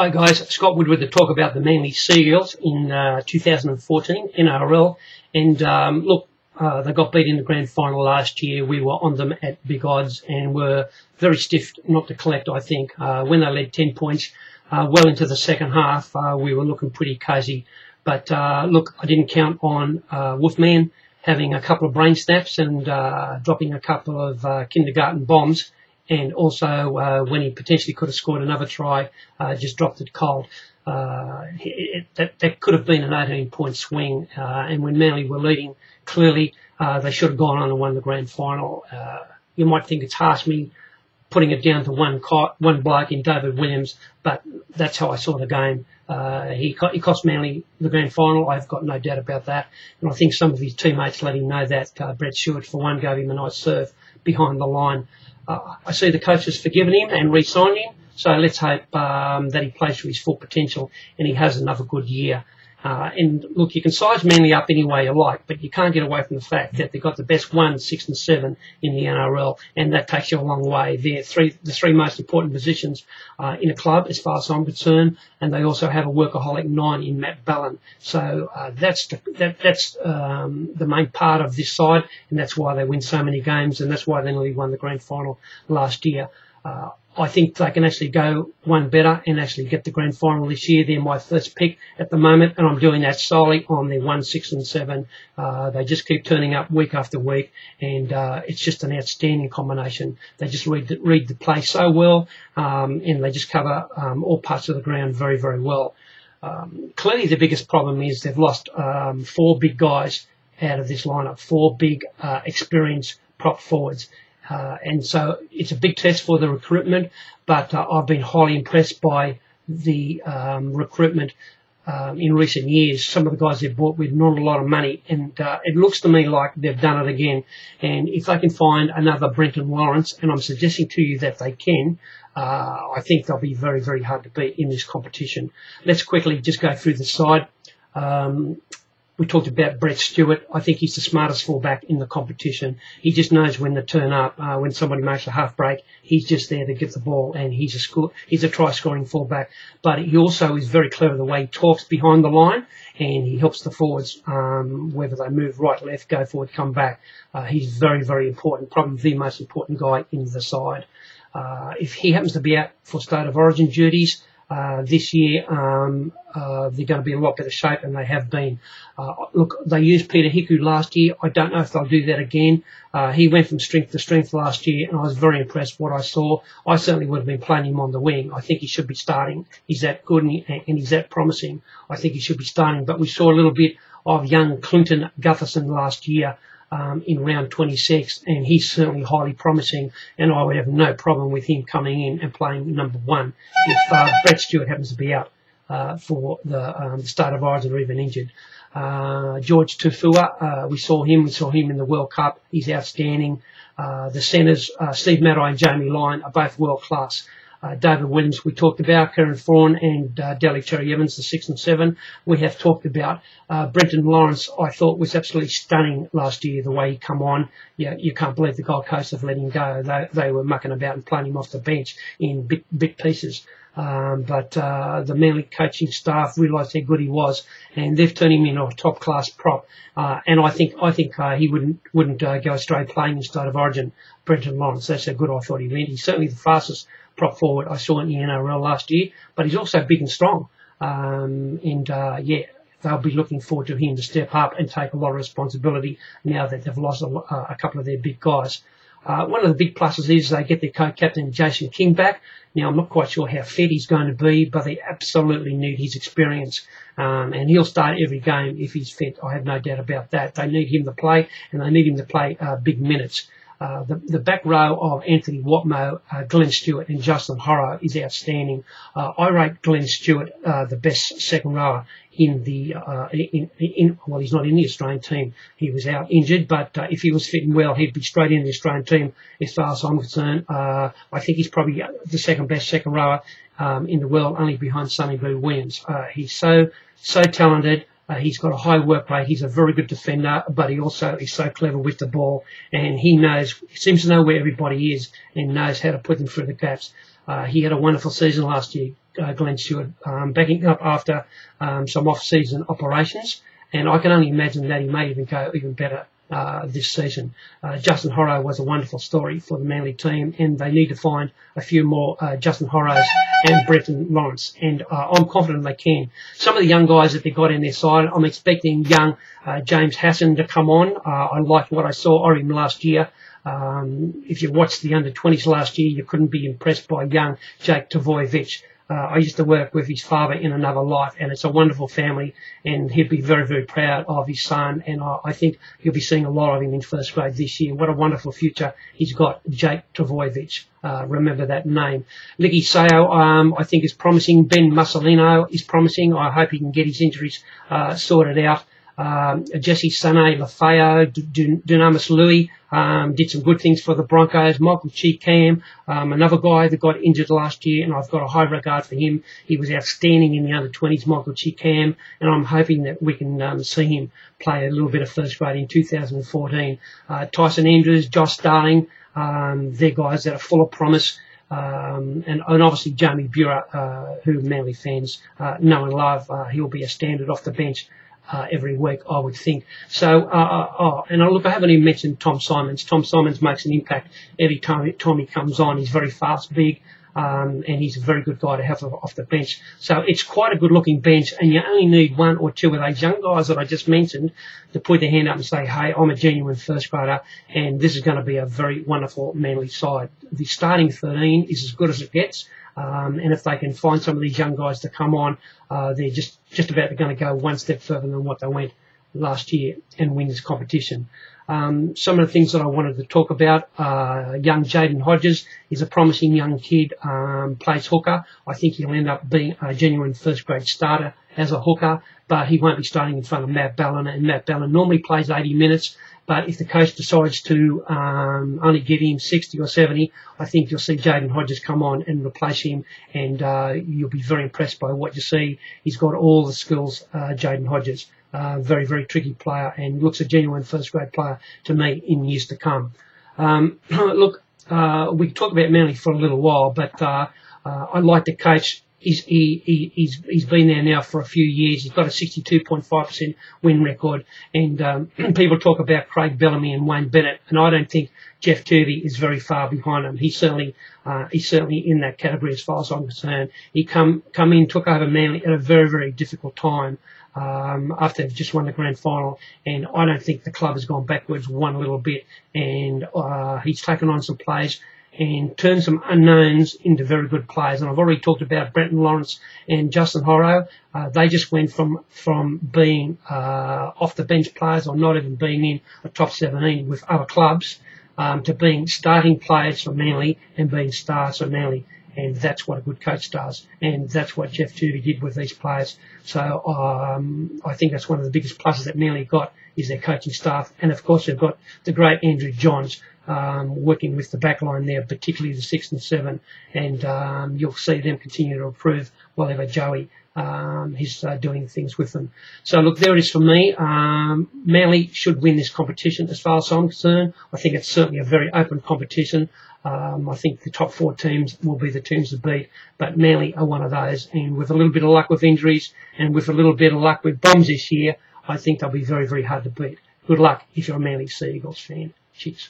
Hi guys, Scott Woodward to talk about the Manly Seagulls in 2014 NRL. And they got beat in the grand final last year. We were on them at big odds and were very stiff not to collect, I think. When they led 10 points well into the second half, we were looking pretty cosy. But I didn't count on Wolfman having a couple of brain snaps and dropping a couple of kindergarten bombs. And also, when he potentially could have scored another try, just dropped it cold. That could have been an 18-point swing. And when Manly were leading, clearly they should have gone on and won the grand final. You might think it's harsh me putting it down to one bloke in David Williams, but that's how I saw the game. He cost Manly the grand final. I've got no doubt about that. And I think some of his teammates let him know that. Brett Stewart, for one, gave him a nice serve behind the line. I see the coach has forgiven him and re-signed him, so let's hope that he plays to his full potential and he has another good year. And look, you can size Manly up any way you like, but you can't get away from the fact that they've got the best 1, 6 and 7 in the NRL, and that takes you a long way. They're the three most important positions in a club as far as I'm concerned, and they also have a workaholic 9 in Matt Ballin. So that's the main part of this side, and that's why they win so many games, and that's why they nearly won the grand final last year. I think they can actually go one better and actually get the grand final this year. They're my first pick at the moment, and I'm doing that solely on their 1, 6 and 7. They just keep turning up week after week, and it's just an outstanding combination. They just read the play so well, and they just cover all parts of the ground very, very well. Clearly the biggest problem is they've lost 4 big guys out of this lineup, 4 big experienced prop forwards. And so it's a big test for the recruitment, but I've been highly impressed by the recruitment in recent years. Some of the guys they've bought with not a lot of money, and it looks to me like they've done it again. And if they can find another Brenton Lawrence, and I'm suggesting to you that they can, I think they'll be very, very hard to beat in this competition. Let's quickly just go through the side. We talked about Brett Stewart. I think he's the smartest fullback in the competition. He just knows when to turn up. When somebody makes a half break, he's just there to get the ball, and he's a try-scoring fullback. But he also is very clever the way he talks behind the line, and he helps the forwards, whether they move right, left, go forward, come back. He's very, very important, probably the most important guy in the side. If he happens to be out for State of Origin duties, this year, they're going to be in a lot better shape than they have been. They used Peter Hiku last year. I don't know if they'll do that again. He went from strength to strength last year, and I was very impressed with what I saw. I certainly would have been playing him on the wing. I think he should be starting. He's that good and he's that promising. I think he should be starting. But we saw a little bit of young Clinton Gutherson last year. In round 26, and he's certainly highly promising, and I would have no problem with him coming in and playing number 1 if Brett Stewart happens to be out for the start of Origin or even injured. Jorge Taufua, we saw him in the World Cup. He's outstanding. The centres, Steve Matai and Jamie Lyon, are both world class. David Williams, we talked about, Keiran Foran and Daly Cherry-Evans, the 6 and 7. We have talked about Brenton Lawrence. I thought was absolutely stunning last year, the way he come on. Yeah, you can't believe the Gold Coast have let him go. They were mucking about and playing him off the bench in bit pieces. But the Manly coaching staff realised how good he was, and they've turned him into a top class prop. And I think he wouldn't go straight playing in State of Origin. Brenton Lawrence, that's how good I thought he went. He's certainly the fastest prop forward I saw in the NRL last year, but he's also big and strong. They'll be looking forward to him to step up and take a lot of responsibility now that they've lost a couple of their big guys. One of the big pluses is they get their co-captain Jason King back. Now, I'm not quite sure how fit he's going to be, but they absolutely need his experience. And he'll start every game if he's fit. I have no doubt about that. They need him to play, and they need him to play big minutes. The back row of Anthony Watmough, Glenn Stewart and Justin Horo is outstanding. I rate Glenn Stewart the best second rower in the well, he's not in the Australian team. He was out injured, but if he was fitting well, he'd be straight in the Australian team as far as I'm concerned. I think he's probably the second best second rower in the world, only behind Sonny Blue Williams. He's so talented. He's got a high work rate. He's a very good defender, but he also is so clever with the ball, and he seems to know where everybody is and knows how to put them through the gaps. He had a wonderful season last year. Glenn Stewart backing up after some off-season operations, and I can only imagine that he may even go even better this season. Justin Horo was a wonderful story for the Manly team, and they need to find a few more Justin Horos and Brenton Lawrence, and I'm confident they can. Some of the young guys that they got in their side, I'm expecting young James Hasson to come on. I liked what I saw of him last year. If you watched the under-20s last year, you couldn't be impressed by young Jake Trbojevic. I used to work with his father in another life, and it's a wonderful family, and he'd be very, very proud of his son, and I think you'll be seeing a lot of him in first grade this year. What a wonderful future he's got, Jake Trbojevic. Remember that name. Ligi Sao, I think is promising. Ben Musolino is promising. I hope he can get his injuries sorted out. Jesse Sene-Lefao, Dunamis Louis, did some good things for the Broncos. Michael Chee Cam, another guy that got injured last year, and I've got a high regard for him. He was outstanding in the under-20s, Michael Chee Cam, and I'm hoping that we can see him play a little bit of first grade in 2014. Tyson Andrews, Josh Darling, they're guys that are full of promise. And obviously Jamie Buhrer, who Manly fans know and love. He'll be a standard off the bench every week, I would think. So, and look, I haven't even mentioned Tom Simons. Tom Simons makes an impact every time he comes on. He's very fast, big, and he's a very good guy to have off the bench. So it's quite a good-looking bench, and you only need one or two of those young guys that I just mentioned to put their hand up and say, hey, I'm a genuine first grader, and this is going to be a very wonderful Manly side. The starting 13 is as good as it gets. And if they can find some of these young guys to come on, they're just about going to go one step further than what they went last year and win this competition. Some of the things that I wanted to talk about, young Jaden Hodges is a promising young kid, plays hooker. I think he'll end up being a genuine first grade starter as a hooker, but he won't be starting in front of Matt Ballin, and Matt Ballin normally plays 80 minutes. But if the coach decides to only give him 60 or 70, I think you'll see Jaden Hodges come on and replace him, and you'll be very impressed by what you see. He's got all the skills, Jaden Hodges. Very, very tricky player, and looks a genuine first-grade player to me in years to come. Look, we can talk about Manly for a little while, but I like the coach. He's been there now for a few years. He's got a 62.5% win record, and people talk about Craig Bellamy and Wayne Bennett, and I don't think Jeff Turvey is very far behind him. He's certainly in that category as far as I'm concerned. He come in, took over Manly at a very, very difficult time after they've just won the grand final, and I don't think the club has gone backwards one little bit, and he's taken on some players and turned some unknowns into very good players. And I've already talked about Brenton Lawrence and Justin Horo. They just went from being off the bench players or not even being in a top 17 with other clubs to being starting players for Manly and being stars for Manly. And that's what a good coach does. And that's what Jeff Turvey did with these players. So I think that's one of the biggest pluses that Manly got is their coaching staff. And, of course, they've got the great Andrew Johns working with the back line there, particularly the 6 and 7. And you'll see them continue to improve whatever Joey is doing things with them. So, look, there it is for me. Manly should win this competition as far as I'm concerned. I think it's certainly a very open competition. I think the top 4 teams will be the teams to beat, but Manly are one of those. And with a little bit of luck with injuries and with a little bit of luck with bombs this year, I think they'll be very, very hard to beat. Good luck if you're a Manly Sea Eagles fan. Cheers.